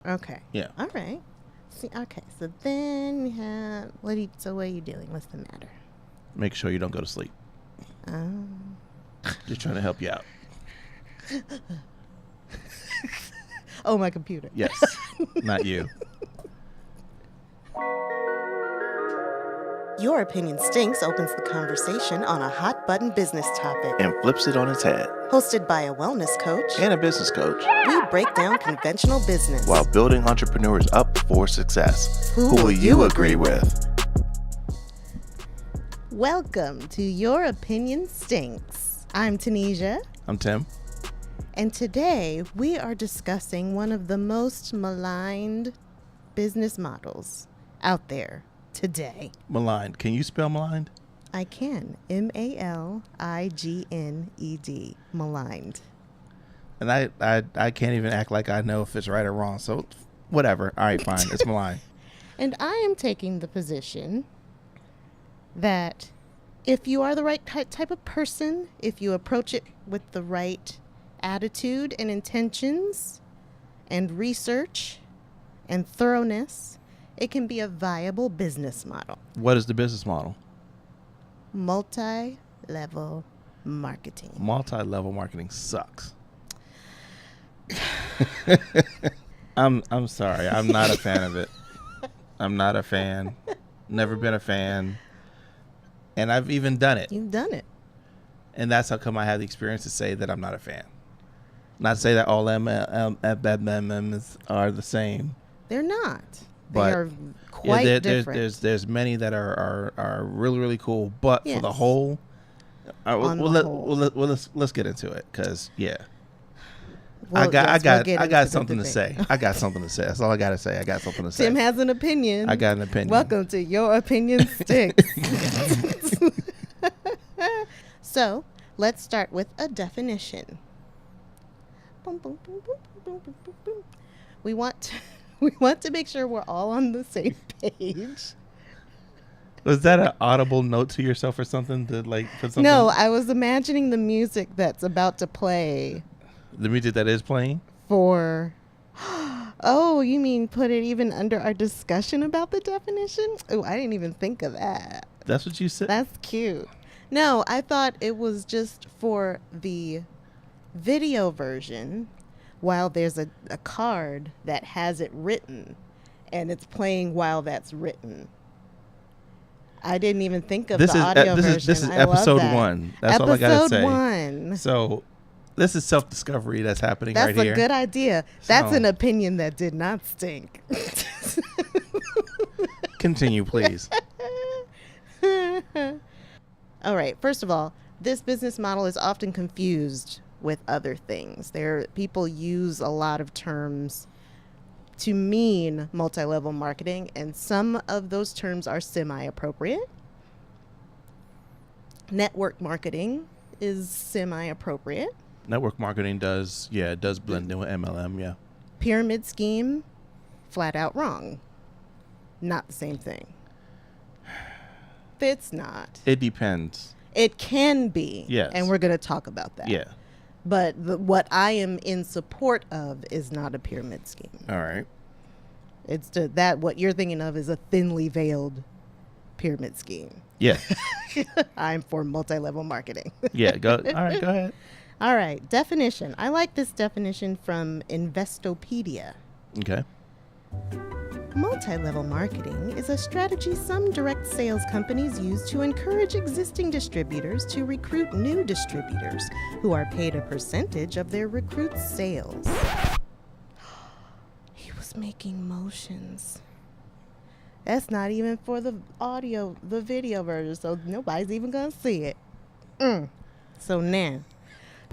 Okay. Yeah. All right. See. Okay. So then we have what are you doing? What's the matter? Make sure you don't go to sleep. Just trying to help you out. Oh, my computer. Yes. Not you. Your Opinion Stinks opens the conversation on a hot-button business topic. And flips it on its head. Hosted by a wellness coach And a business coach. We break down conventional business while building entrepreneurs up for success. Who will you agree with? Welcome to Your Opinion Stinks. I'm Tanisha. I'm Tim. And today we are discussing one of the most maligned business models out there today. Maligned. Can you spell maligned? I can. M-A-L-I-G-N-E-D. Maligned. And I can't even act like I know if it's right or wrong. So whatever. All right, fine. It's maligned. And I am taking the position that if you are the right type of person, if you approach it with the right attitude and intentions and research and thoroughness, it can be a viable business model. What is the business model? Multi-level marketing. Multi-level marketing sucks. I'm sorry. I'm not a fan of it. I'm not a fan. Never been a fan. And I've even done it. You've done it. And that's how come I have the experience to say that I'm not a fan. Not to say that all MMMs are the same. They're not. But they are quite different. There's many that are really, really cool. But yes. For the whole, let's get into it because Well, I got something to say. I got something to say. That's all I got to say. I got something to say. Tim has an opinion. I got an opinion. Welcome to Your Opinion Stinks. So let's start with a definition. We want to make sure we're all on the same page. Was that an audible note to yourself or something to like put something? No, I was imagining the music that's about to play. The music that is playing? For, oh, you mean put it even under our discussion about the definition? Oh, I didn't even think of that. That's what you said? That's cute. No, I thought it was just for the video version while there's a card that has it written and it's playing while that's written. I didn't even think of the audio version. This is episode 1. That's all I got to say. Episode 1. So this is self-discovery that's happening right here. That's a good idea. That's an opinion that did not stink. Continue, please. All right. First of all, this business model is often confused with other things. People use a lot of terms to mean multi-level marketing, and some of those terms are semi-appropriate. Network marketing is semi-appropriate. Network marketing does blend in with MLM, yeah. Pyramid scheme, flat out wrong. Not the same thing. It's not. It depends. It can be. Yes. And we're going to talk about that. Yeah. But what I am in support of is not a pyramid scheme. All right. It's what you're thinking of is a thinly veiled pyramid scheme. Yeah. I'm for multi-level marketing. Yeah. All right. Go ahead. All right. Definition. I like this definition from Investopedia. Okay. Multi-level marketing is a strategy some direct sales companies use to encourage existing distributors to recruit new distributors who are paid a percentage of their recruits' sales. He was making motions. That's not even for the video version, so nobody's even going to see it. So now,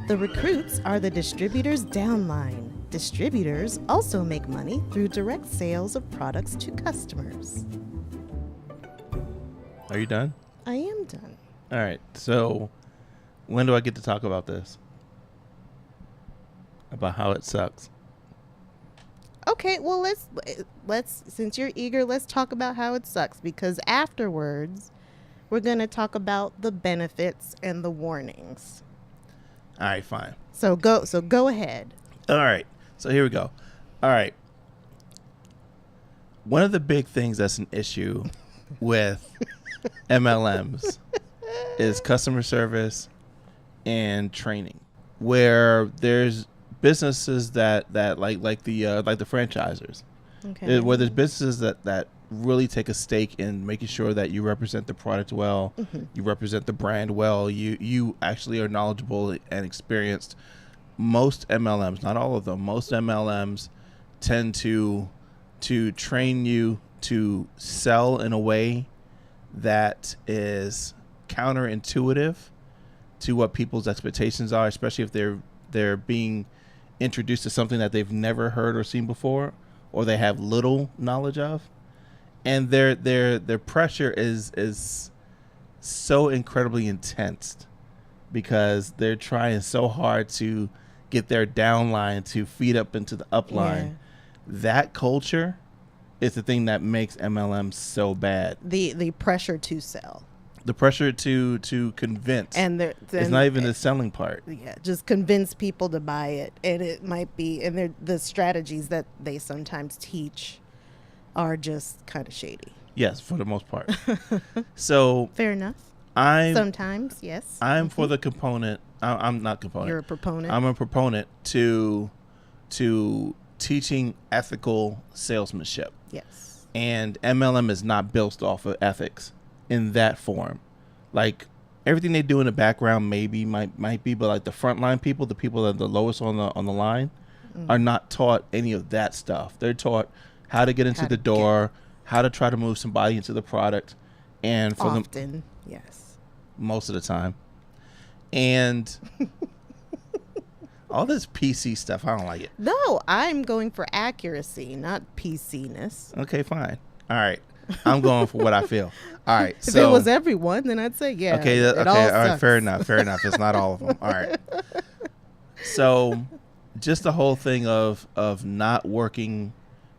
the recruits are the distributor's downline. Distributors also make money through direct sales of products to customers. Are you done? I am done. All right. So when do I get to talk about this? About how it sucks? Okay, well, let's since you're eager, let's talk about how it sucks, because afterwards we're going to talk about the benefits and the warnings. All right, fine. So go ahead. All right. So here we go. All right. one of the big things that's an issue with MLMs is customer service and training, where there's businesses that like the franchisers, Okay. where there's businesses that really take a stake in making sure that you represent the product well, you represent the brand well, you actually are knowledgeable and experienced. Most MLMs, not all of them, most MLMs tend to train you to sell in a way that is counterintuitive to what people's expectations are, especially if they're being introduced to something that they've never heard or seen before, or they have little knowledge of. And their pressure is so incredibly intense because they're trying so hard to get their downline to feed up into the upline. Yeah. That culture is the thing that makes MLM so bad. The pressure to sell. The pressure to convince. And it's not even the selling part. Yeah, just convince people to buy it. And it might be, and the strategies that they sometimes teach are just kind of shady. Yes, for the most part. So fair enough. Sometimes, yes. I'm for the component. I'm not component. You're a proponent. I'm a proponent to teaching ethical salesmanship. Yes. And MLM is not built off of ethics in that form. Like everything they do in the background might be, but like the frontline people, the people that are the lowest on the line, are not taught any of that stuff. They're taught how to get into the door, how to try to move somebody into the product, and for often, yes, most of the time, and all this PC stuff, I don't like it. No, I'm going for accuracy, not PC-ness. Okay, fine. All right, I'm going for what I feel. All right, if it was everyone, then I'd say yeah. Okay, all right, fair enough. It's not all of them. All right. So, just the whole thing of not working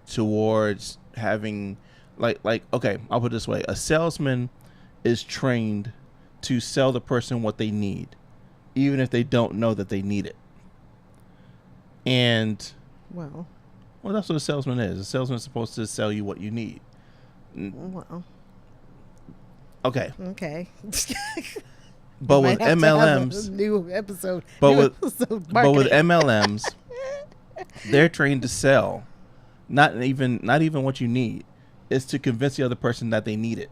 towards having like okay, I'll put it this way: a salesman is trained to sell the person what they need, even if they don't know that they need it. And well, that's what a salesman is. A salesman is supposed to sell you what you need. Well, okay. But with MLMs, new episode. With MLMs, they're trained to sell, not even what you need. It's to convince the other person that they need it,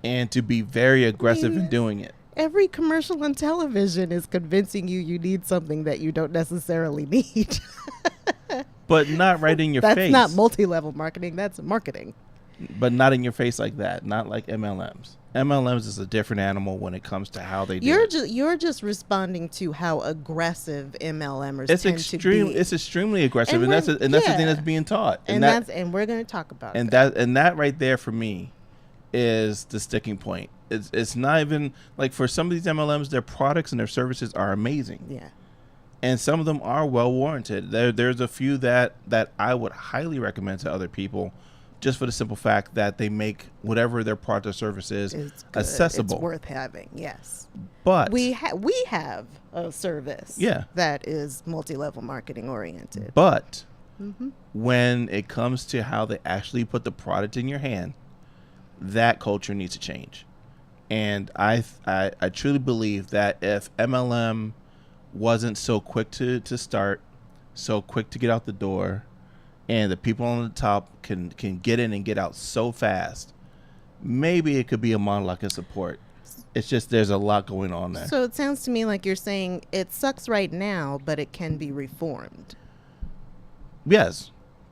and to be very aggressive in doing it. Every commercial on television is convincing you need something that you don't necessarily need. But not right in your face. That's not multi-level marketing. That's marketing. But not in your face like that. Not like MLMs. MLMs is a different animal when it comes to how they do it. You're just responding to how aggressive MLMers tend to be. It's extremely aggressive, and that's the thing that's being taught. And we're going to talk about it. And that right there for me is the sticking point. It's not even like, for some of these MLMs, their products and their services are amazing. Yeah. And some of them are well warranted. There's a few that I would highly recommend to other people, just for the simple fact that they make whatever their product or service is accessible. It's worth having, yes. But we have a service that is multi-level marketing oriented. But when it comes to how they actually put the product in your hand, that culture needs to change. And I truly believe that if MLM wasn't so quick to start, so quick to get out the door, and the people on the top can get in and get out so fast, maybe it could be a model I can support. It's just there's a lot going on there. So it sounds to me like you're saying it sucks right now, but it can be reformed. Yes,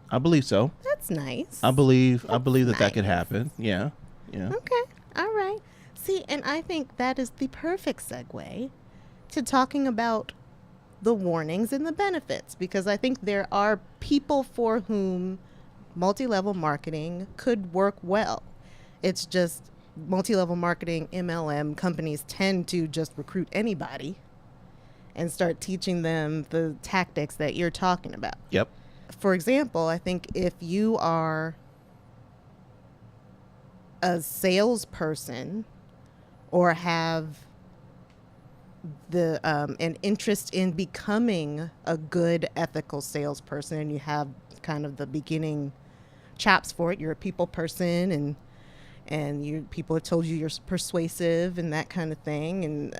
I believe so. That's nice. I believe that could happen. Yeah. Okay. All right. See, and I think that is the perfect segue to talking about the warnings and the benefits, because I think there are people for whom multi-level marketing could work well. It's just multi-level marketing MLM companies tend to just recruit anybody and start teaching them the tactics that you're talking about. Yep. For example, I think if you are a salesperson or have an interest in becoming a good ethical salesperson, and you have kind of the beginning chops for it. You're a people person, and people have told you you're persuasive and that kind of thing. And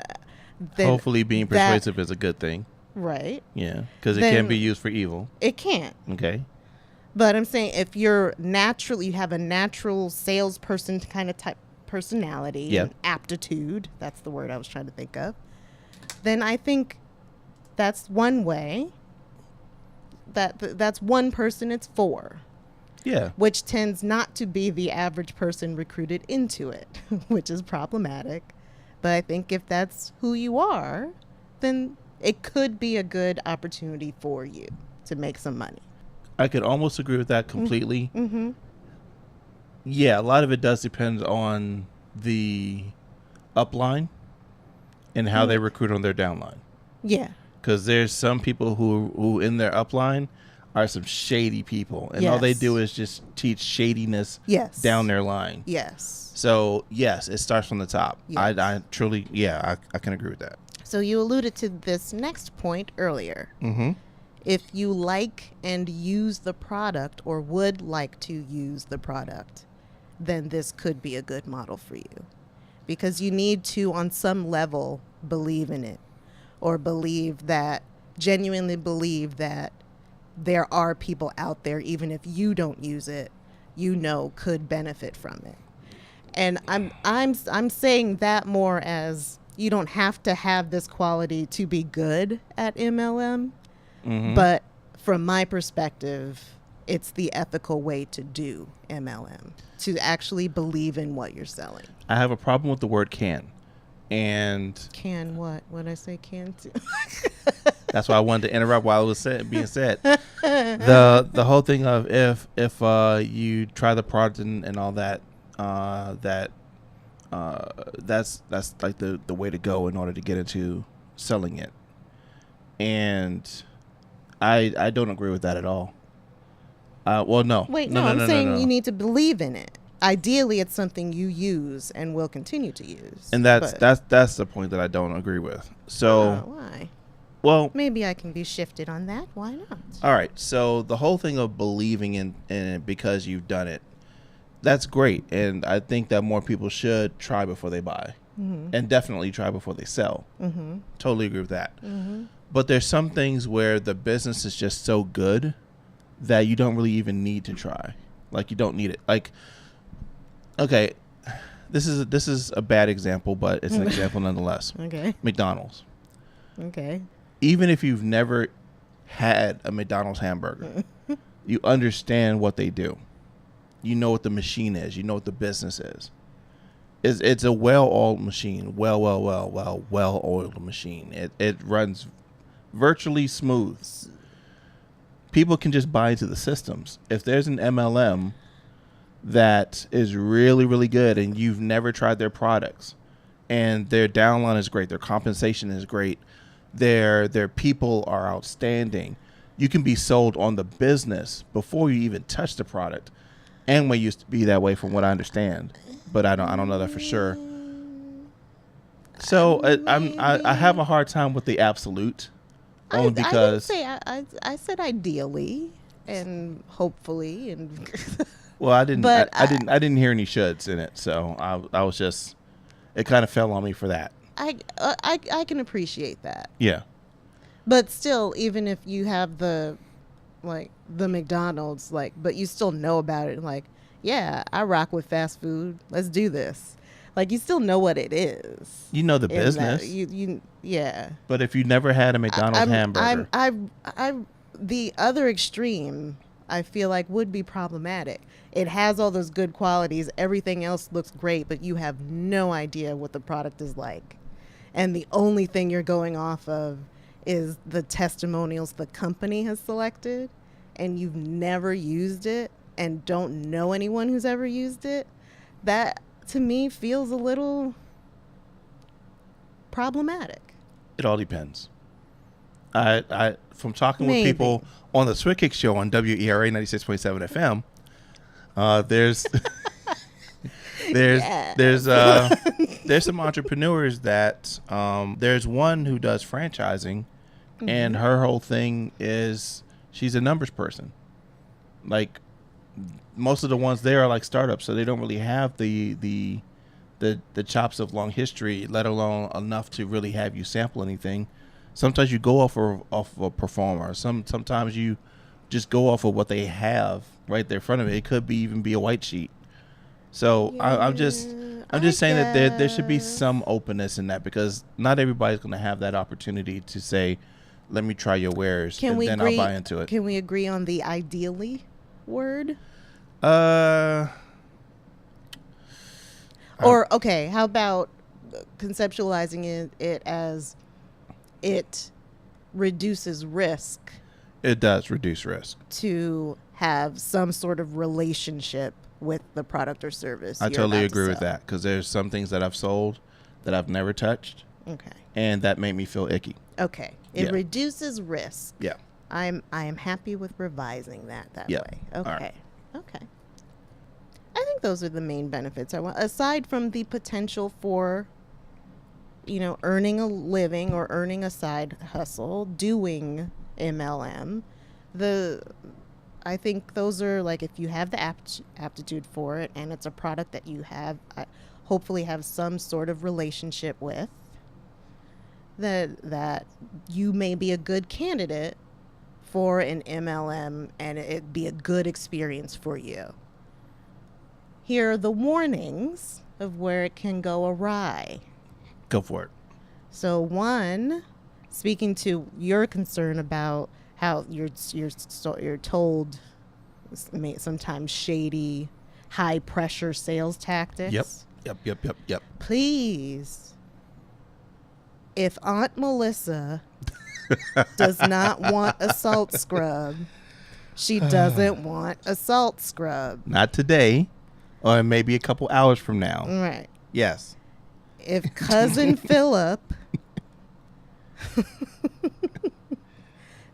then hopefully being persuasive is a good thing. Right. Yeah, because it can be used for evil. It can't. Okay. But I'm saying if you have a natural salesperson kind of type personality and aptitude, that's the word I was trying to think of, then I think that's one way. That's one person it's for. Yeah. Which tends not to be the average person recruited into it, which is problematic. But I think if that's who you are, then it could be a good opportunity for you to make some money. I could almost agree with that completely. Mm-hmm. Yeah, a lot of it does depend on the upline and how they recruit on their downline. Yeah. Because there's some people who in their upline are some shady people. And all they do is just teach shadiness down their line. Yes. So, yes, it starts from the top. Yes. I truly, I can agree with that. So you alluded to this next point earlier. Mm-hmm. If you like and use the product or would like to use the product, then this could be a good model for you. Because you need to, on some level, believe in it. Or genuinely believe that there are people out there, even if you don't use it, could benefit from it. And I'm saying that more as you don't have to have this quality to be good at MLM. Mm-hmm. But from my perspective, it's the ethical way to do MLM, to actually believe in what you're selling. I have a problem with the word can. And can what? What did I say can to? That's why I wanted to interrupt while it was being said. The whole thing of if you try the product and all that, that's like the way to go in order to get into selling it. And I don't agree with that at all. Well, no. Wait, no, I'm saying you need to believe in it. Ideally, it's something you use and will continue to use. And that's the point that I don't agree with. So why? Well, maybe I can be shifted on that. Why not? All right. So the whole thing of believing in it because you've done it, that's great. And I think that more people should try before they buy. Mm-hmm. And definitely try before they sell. Mm-hmm. Totally agree with that. Mm-hmm. But there's some things where the business is just so good that you don't really even need to try. Like, you don't need it. Like, okay, this is a bad example, but it's an example nonetheless. Okay. McDonald's. Okay. Even if you've never had a McDonald's hamburger, you understand what they do. You know what the machine is. You know what the business is. It's a well-oiled machine. Well-oiled machine. It runs virtually smooth. People can just buy into the systems. If there's an MLM that is really, really good and you've never tried their products and their downline is great, their compensation is great, their people are outstanding, you can be sold on the business before you even touch the product. Amway used to be that way from what I understand, but I don't know that for sure. So I have a hard time with the absolute. Only because I said ideally and hopefully and well, I didn't hear any shoulds in it, so I was just, it kind of fell on me for that. I can appreciate that. Yeah. But still, even if you have the McDonald's, but you still know about it, yeah, I rock with fast food. Let's do this. You still know what it is. You know the business. Yeah. But if you never had a McDonald's hamburger, the other extreme, I feel like would be problematic. It has all those good qualities. Everything else looks great, but you have no idea what the product is like. And the only thing you're going off of is the testimonials the company has selected, and you've never used it and don't know anyone who's ever used it. That, to me, feels a little problematic. It all depends. I from talking with people on the Swick Kick show on WERA 96.7 FM, there's some entrepreneurs that there's one who does franchising, and her whole thing is she's a numbers person. most of the ones there are like startups, so they don't really have the chops of long history, let alone enough to really have you sample anything. Sometimes you go off of a performer. Sometimes you just go off of what they have right there in front of it. It could even be a white sheet. So I'm just saying that there should be some openness in that, because not everybody's going to have that opportunity to say, let me try your wares, and then I'll buy into it. Can we agree on the ideally word? Or, okay, how about conceptualizing it as it reduces risk? It does reduce risk. To have some sort of relationship with the product or service. I totally agree with that, because there's some things that I've sold that I've never touched. Okay. And that made me feel icky. Okay. It reduces risk. Yeah. I am happy with revising that way. Okay. Right. Okay. I think those are the main benefits I want, aside from the potential for, earning a living or earning a side hustle, doing MLM. I think those are, like, if you have the aptitude for it and it's a product that you have, hopefully have some sort of relationship with, that you may be a good candidate for an MLM and it'd be a good experience for you. Here are the warnings of where it can go awry. Go for it. So, one, speaking to your concern about how you're told sometimes shady, high pressure sales tactics. Yep. Please, if Aunt Melissa does not want a salt scrub, she doesn't want a salt scrub. Not today, or maybe a couple hours from now. Right. Yes. If Cousin Philip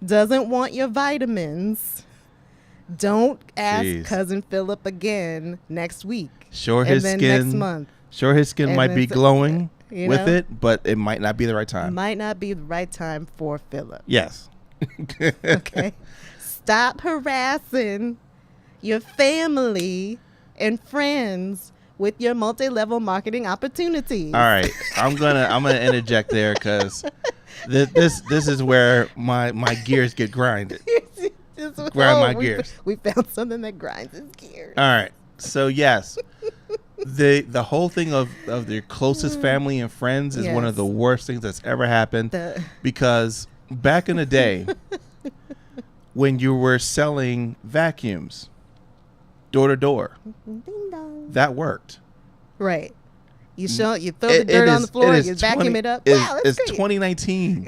doesn't want your vitamins, don't ask Cousin Philip again next week. Sure, his skin next month. Sure, his skin might be glowing with it, but it might not be the right time. Might not be the right time for Philip. Yes. Okay. Stop harassing your family and friends with your multi-level marketing opportunities. All right, I'm gonna interject there, because this is where my gears get grinded. Grind my gears. We found something that grinds his gears. All right, so yes, the whole thing of your closest family and friends is one of the worst things that's ever happened, because back in the day, when you were selling vacuums door to door, that worked. Right. You throw the dirt on the floor, you vacuum it up. Wow, that's it's great. 2019.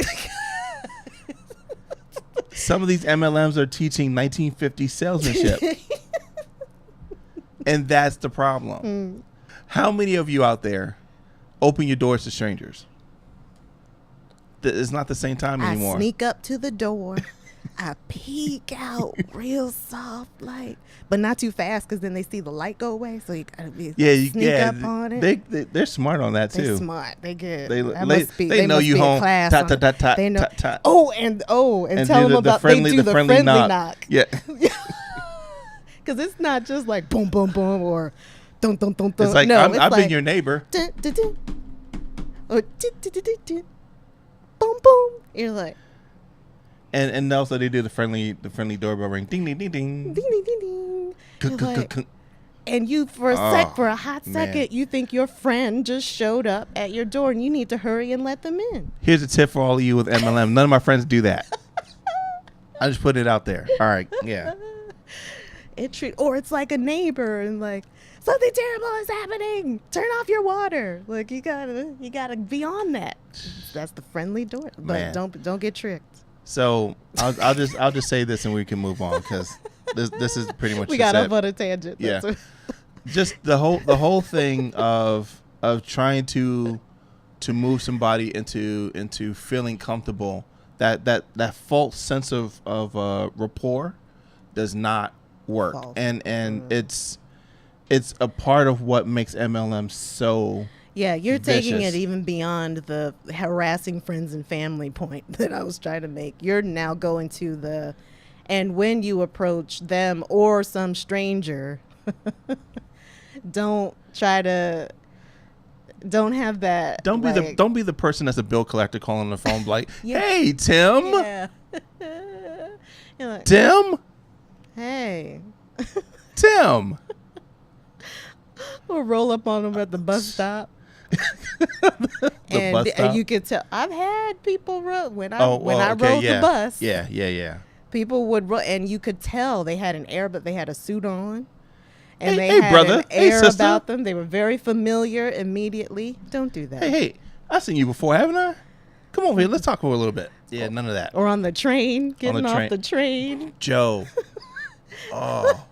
Some of these MLMs are teaching 1950 salesmanship. And that's the problem. How many of you out there open your doors to strangers? It's not the same time anymore. I sneak up to the door. I peek out real soft, like, but not too fast, because then they see the light go away. So you gotta sneak up on it. They're smart on that too. They're smart. They good. They know you home. They know. And tell them about they do the friendly knock. Yeah. Because it's not just like boom, boom, boom, or dun, dun, dun, dun. It's like, I've been your neighbor. Dun, dun, dun, or dun, dun, dun, dun, dun. Boom, boom. You're like. And also they do the friendly doorbell ring. Ding, ding, ding, ding. Ding, ding, ding, ding. Like, and you, for a hot second, you think your friend just showed up at your door and you need to hurry and let them in. Here's a tip for all of you with MLM. None of my friends do that. I just put it out there. All right. Yeah. Or it's like a neighbor and like, something terrible is happening. Turn off your water. Like, you gotta be on that. That's the friendly door. But don't get tricked. So I'll just say this and we can move on, because this is pretty much we got off on a tangent. Yeah, just the whole thing of trying to move somebody into feeling comfortable. That false sense of rapport does not work, and it's a part of what makes MLM so. Yeah, you're taking it even beyond the harassing friends and family point that I was trying to make. You're now going to the And when you approach them or some stranger, don't have that. Don't be the person that's a bill collector calling the phone like, Yeah. "Hey, Tim." Yeah. You're like, Tim? hey. Tim. Or roll up on them at the bus stop. Bus stop? And you could tell. I've had people run when I okay, rode the bus. Yeah. People would run, and you could tell they had an air, but they had a suit on, and they hey, had brother. an air Hey, sister. about them. They were very familiar immediately. Don't do that. Hey, I've seen you before, haven't I? Come over here. Let's talk for a little bit. Yeah, none of that. Or on the train, getting train. off the train. Joe. Oh,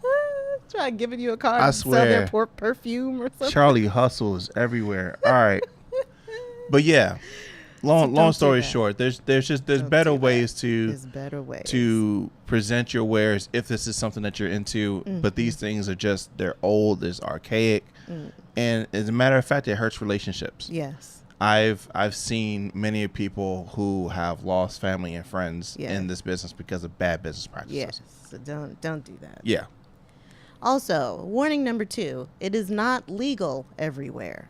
Try giving you a card I to sell their swear. perfume or something. Charlie Hustle is everywhere. All right. But yeah, long don't story do that. short, there's Don't better do ways that. There's better ways. to present your wares if this is something that you're into. Mm-hmm. But these things are just, they're old, it's archaic, and as a matter of fact, it hurts relationships. Yes. I've seen many people who have lost family and friends Yeah. in this business because of bad business practices. Yes. So don't do that. Yeah. Also, warning number 2, it is not legal everywhere.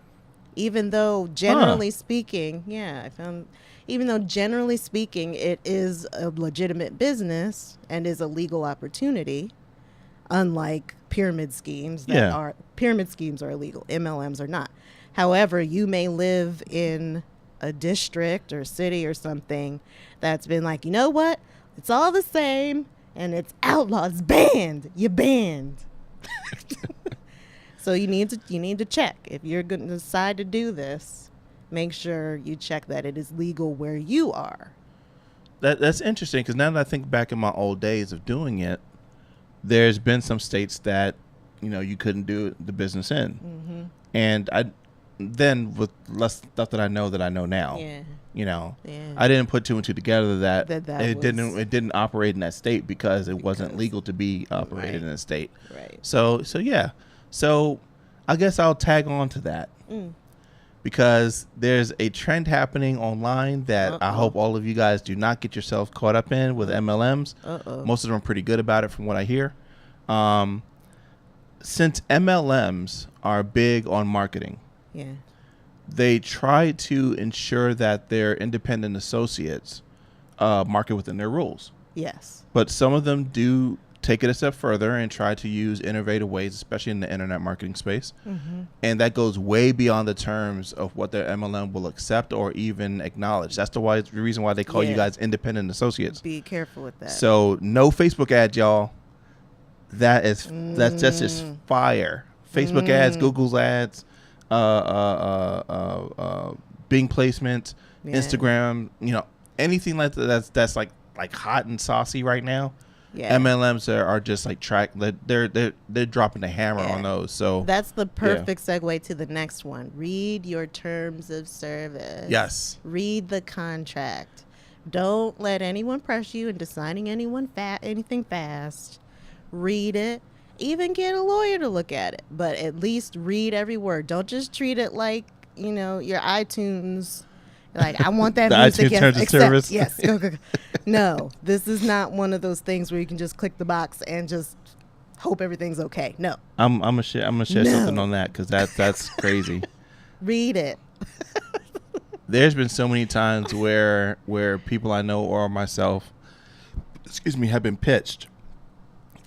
Even though generally speaking, even though generally speaking it is a legitimate business and is a legal opportunity, unlike pyramid schemes pyramid schemes are illegal, MLMs are not. However, you may live in a district or city or something that's been like, you know what? It's all the same and it's outlawed, it's banned. You're banned. So you need to check. If you're going to decide to do this, make sure you check that it is legal where you are. That's interesting, because now that I think back in my old days of doing it, there's been some states that, you couldn't do the business in. Mm-hmm. And then with less stuff that I know now, Yeah. I didn't put two and two together that That it didn't operate in that state because it wasn't legal to be operated in a state. Right. So yeah. So I guess I'll tag on to that. Because there's a trend happening online that I hope all of you guys do not get yourself caught up in with MLMs. Most of them are pretty good about it from what I hear. Since MLMs are big on marketing, Yeah. they try to ensure that their independent associates market within their rules. Yes. But some of them do take it a step further and try to use innovative ways, especially in the internet marketing space. Mm-hmm. And that goes way beyond the terms of what their MLM will accept or even acknowledge. That's the reason why they call you guys independent associates. Be careful with that. So no Facebook ads, y'all. That's just fire. Facebook ads, Google's ads, Bing placement, Instagram, anything like that's like hot and saucy right now. Yeah. MLMs are just like they're dropping the hammer on those. So that's the perfect segue to the next one. Read your terms of service. Yes. Read the contract. Don't let anyone pressure you into signing anything fast. Read it. Even get a lawyer to look at it, but at least read every word. Don't just treat it like, your iTunes. Like, I want that the music. iTunes terms of service. Yes. Go. No, this is not one of those things where you can just click the box and just hope everything's okay. No. I'm gonna share something on that, because that's crazy. Read it. There's been so many times where people I know or myself, have been pitched,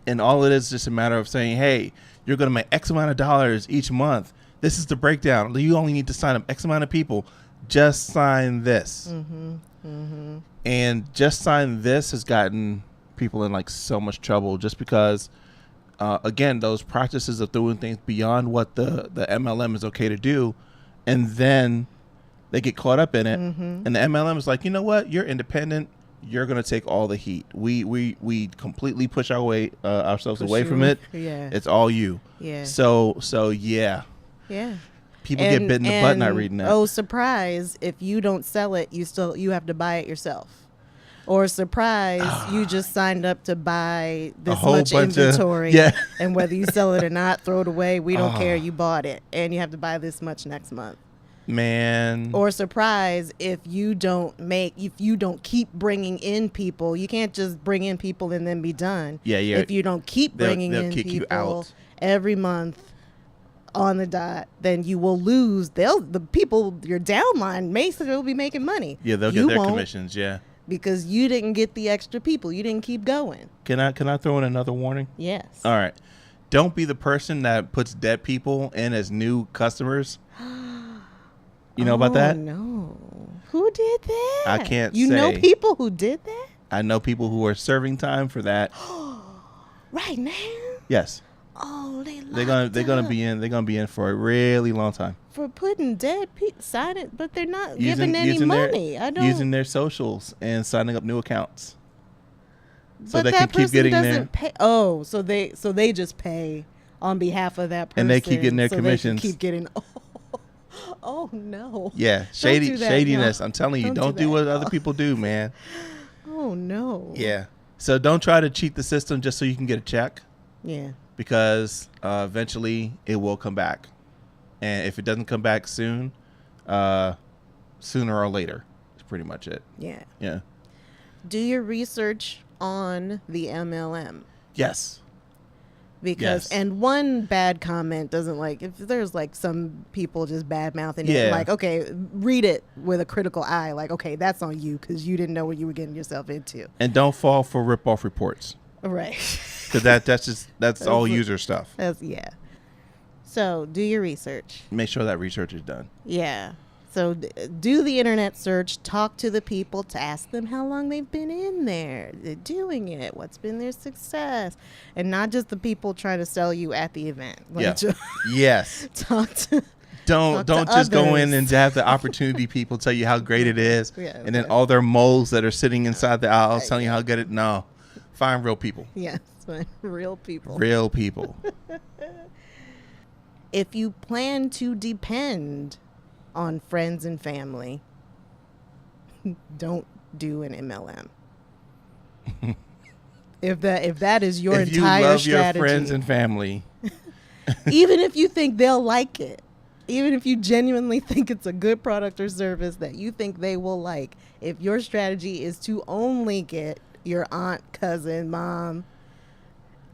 and all it is just a matter of saying, hey, you're gonna make X amount of dollars each month. This is the breakdown. You only need to sign up X amount of people. Just sign this. And just sign this has gotten people in like so much trouble, just because again, those practices of doing things beyond what the MLM is okay to do, and then they get caught up in it, and the MLM is like, you know what, you're independent, you're gonna take all the heat. We completely push ourselves away from it. It's all you. So yeah. People get bit in the butt not reading that. Oh, surprise! If you don't sell it, you have to buy it yourself. Or surprise, you just signed up to buy this much inventory, and whether you sell it or not, throw it away. We don't care. You bought it, and you have to buy this much next month. Man. Or surprise if you don't keep bringing in people. You can't just bring in people and then be done. Yeah. If you don't keep bringing they'll in kick you people out. every month on the dot, then you will lose. The people, your downline may still be making money. Yeah, they'll get their commissions. Yeah. Because you didn't get the extra people. You didn't keep going. Can I throw in another warning? Yes. All right. Don't be the person that puts dead people in as new customers. You know about that? No. Who did that? I can't You say. know people who did that? I know people who are serving time for that. Right now? Yes. Oh, They're gonna be in for a really long time. For putting dead people, signing, but they're not giving any money. Using their socials and signing up new accounts. So but they that can keep getting doesn't pay. Oh, so they just pay on behalf of that person, and they keep getting their commissions. They keep getting. Oh no. Yeah, Don't do that, shadiness. no. I'm telling you, Don't don't do do that, what no. other people do, man. Oh no. Yeah. So don't try to cheat the system just so you can get a check. Yeah. Because eventually it will come back, and if it doesn't come back soon, sooner or later, is pretty much it. Yeah. Yeah. Do your research on the MLM. Yes. Because and one bad comment doesn't, like, if there's like some people just bad mouthing it, like, okay, read it with a critical eye, like, okay, that's on you because you didn't know what you were getting yourself into. And don't fall for rip-off reports. Right. Because that's all user stuff. Yeah. So do your research. Make sure that research is done. Yeah. So do the internet search, talk to the people, to ask them how long they've been in there, they're doing it, what's been their success, and not just the people trying to sell you at the event. Like, Yeah. Yes. Talk to. Don't just go in and have the opportunity people tell you how great it is, and then all their moles that are sitting inside the aisles telling you how good it. No, find real people. Yes, find real people. Real people. If you plan to depend on friends and family, don't do an MLM. if that is your if entire you love strategy, your friends and family, even if you think they'll like it, even if you genuinely think it's a good product or service that you think they will like, if your strategy is to only get your aunt, cousin, mom,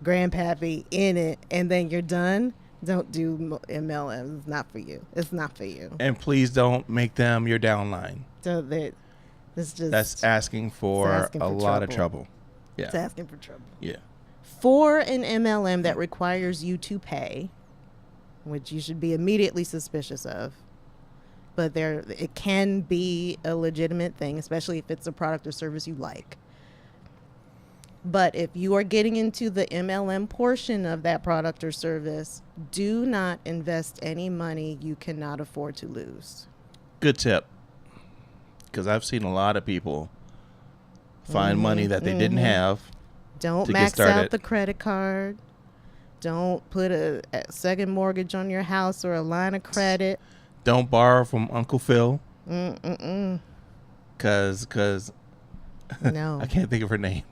grandpappy in it and then you're done, don't do MLMs. It's not for you. It's not for you. and please don't make them your downline. So That's asking for a lot of trouble. Yeah. It's asking for trouble. Yeah. For an MLM that requires you to pay, which you should be immediately suspicious of, but it can be a legitimate thing, especially if it's a product or service you like. But if you are getting into the MLM portion of that product or service, do not invest any money you cannot afford to lose. Good tip. Because I've seen a lot of people find money that they didn't have. Don't to max get started. out the credit card. Don't put a second mortgage on your house or a line of credit. Don't borrow from Uncle Phil. Because No. I can't think of her name.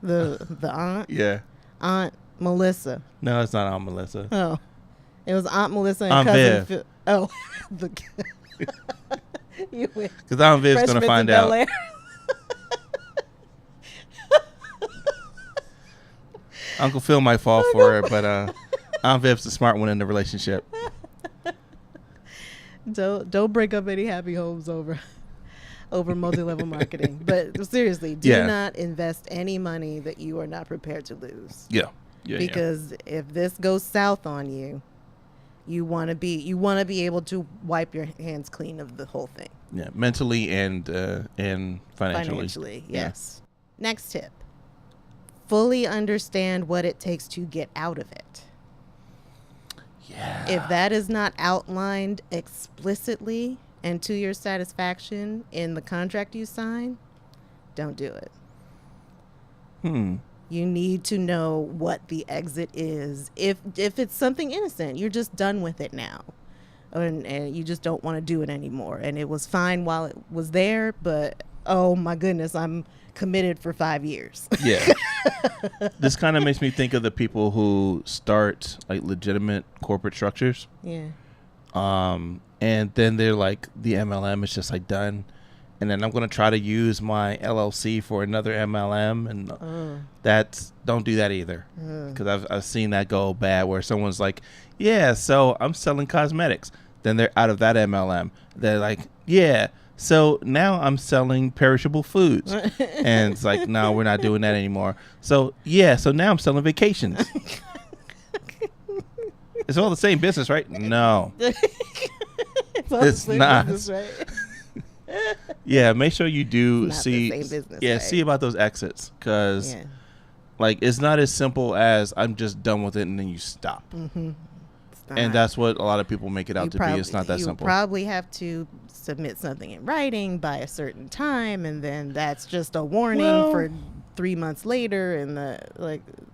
The aunt? Yeah. Aunt Melissa. No, it's not Aunt Melissa. Oh. It was Aunt Melissa and Aunt cousin Viv. Phil. Oh. Because Aunt Viv's going to find out. Uncle Phil might fall for her, but Aunt Viv's the smart one in the relationship. Don't break up any happy homes over multi-level marketing. But seriously, do not invest any money that you are not prepared to lose. Yeah. Because if this goes south on you, you want to be able to wipe your hands clean of the whole thing. Yeah, mentally and financially. Financially, yes. Yeah. Next tip. Fully understand what it takes to get out of it. Yeah. If that is not outlined explicitly and to your satisfaction in the contract you sign, don't do it. You need to know what the exit is. If it's something innocent, you're just done with it now. And you just don't want to do it anymore. And it was fine while it was there, but oh my goodness, I'm committed for 5 years. Yeah. This kind of makes me think of the people who start like legitimate corporate structures. Yeah. and then they're like, the MLM is just like done. And then I'm going to try to use my LLC for another MLM. And don't do that either. Because I've seen that go bad where someone's like, yeah, so I'm selling cosmetics. Then they're out of that MLM. They're like, yeah, so now I'm selling perishable foods. And it's like, no, we're not doing that anymore. So, yeah, so now I'm selling vacations. It's all the same business, right? No. It's not. Business, right? Yeah, make sure you do see. Business, yeah, right? See about those exits, because like it's not as simple as I'm just done with it and then you stop. And that's what a lot of people make it out to be. It's not that simple. You probably have to submit something in writing by a certain time, and then that's just a warning for 3 months later. And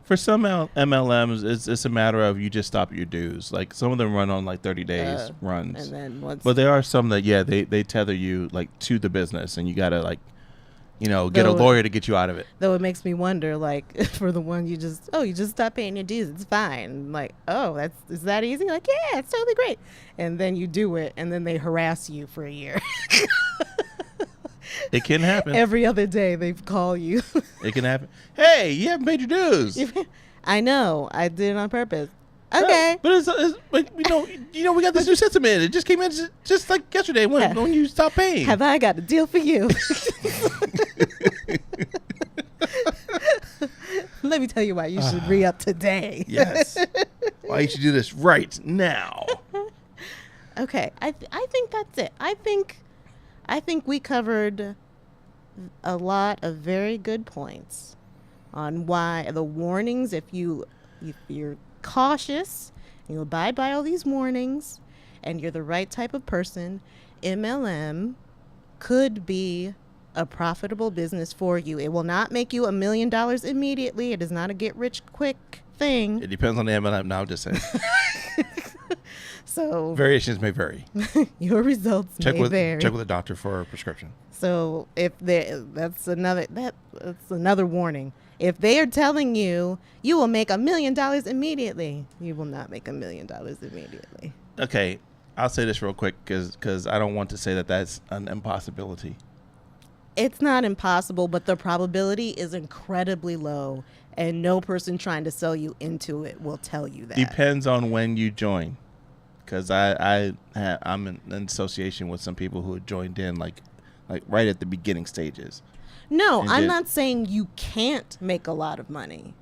for some MLMs, it's a matter of you just stop your dues. Like some of them run on like 30 days runs, and then but there are some that they tether you like to the business, and you gotta like get a lawyer to get you out of it. Though it makes me wonder, like for the one you just stop paying your dues, it's fine. Like, is that easy? Like, yeah, it's totally great. And then you do it, and then they harass you for a year. It can happen. Every other day they call you. It can happen. Hey, you haven't paid your dues. I know. I did it on purpose. Okay. But we got this new system in. It just came in just like yesterday when you stopped paying. Have I got a deal for you? Let me tell you why you should re-up today. Yes. Why you should do this right now. Okay. I think that's it. I think we covered a lot of very good points on why the warnings, if you're cautious, you abide by all these warnings, and you're the right type of person, MLM could be a profitable business for you. It will not make you $1 million immediately. It is not a get rich quick thing. It depends on the MLM. Now, I'm just saying. So variations may vary. Your results may vary. Check with a doctor for a prescription. So that's another warning. If they are telling you will make $1 million immediately, you will not make $1 million immediately. Okay, I'll say this real quick because I don't want to say that that's an impossibility. It's not impossible, but the probability is incredibly low, and no person trying to sell you into it will tell you that. Depends on when you join, because I'm in association with some people who had joined in like right at the beginning stages. No, I'm not saying you can't make a lot of money,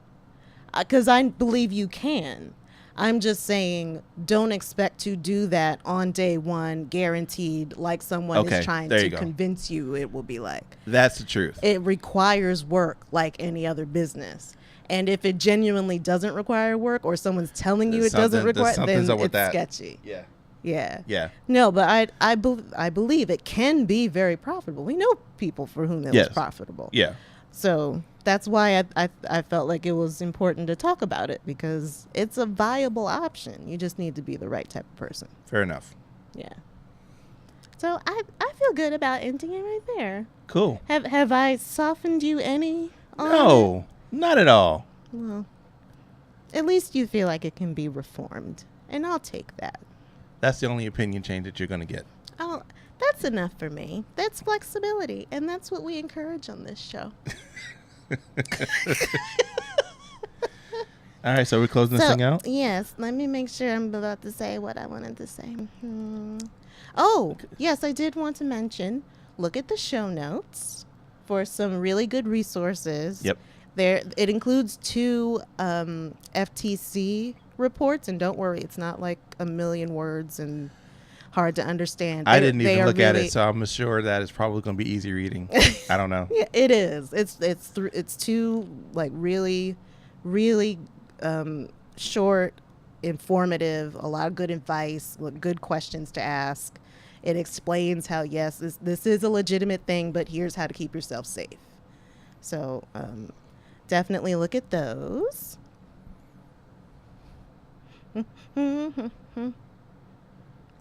because I believe you can. I'm just saying don't expect to do that on day one, guaranteed, like someone is trying to convince you it will be like. That's the truth. It requires work like any other business. And if it genuinely doesn't require work, or someone's telling you it doesn't require, then it's sketchy. Yeah. No, but I believe it can be very profitable. We know people for whom it was profitable. Yeah. So that's why I felt like it was important to talk about it, because it's a viable option. You just need to be the right type of person. Fair enough. Yeah. So I feel good about ending it right there. Cool. Have I softened you any? No, not at all. Well, at least you feel like it can be reformed, and I'll take that. That's the only opinion change that you're going to get. Oh, that's enough for me. That's flexibility, and that's what we encourage on this show. All right, so we're closing this thing out? Yes, let me make sure I'm about to say what I wanted to say. Oh, yes, I did want to mention, look at the show notes for some really good resources. Yep. It includes 2 FTC reports, and don't worry, it's not like a million words and hard to understand. I didn't even look at it, so I'm sure that it's probably going to be easy reading. I don't know. Yeah, it is. It's 2 like really, really short, informative, a lot of good advice, good questions to ask. It explains how this is a legitimate thing, but here's how to keep yourself safe. So definitely look at those.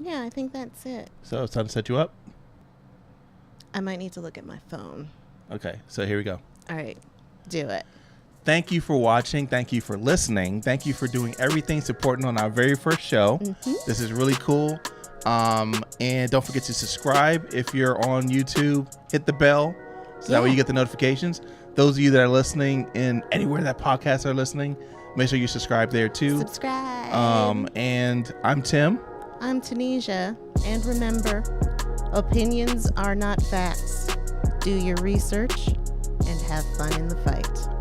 Yeah, I think that's it. So it's time to set you up? I might need to look at my phone. Okay, so here we go. All right, do it. Thank you for watching. Thank you for listening. Thank you for doing everything supporting on our very first show. Mm-hmm. This is really cool. And don't forget to subscribe if you're on YouTube. Hit the bell so that way you get the notifications. Those of you that are listening in anywhere that podcasts are listening, make sure you subscribe there too. Subscribe. And I'm Tim. I'm Tunisia. And remember, opinions are not facts. Do your research and have fun in the fight.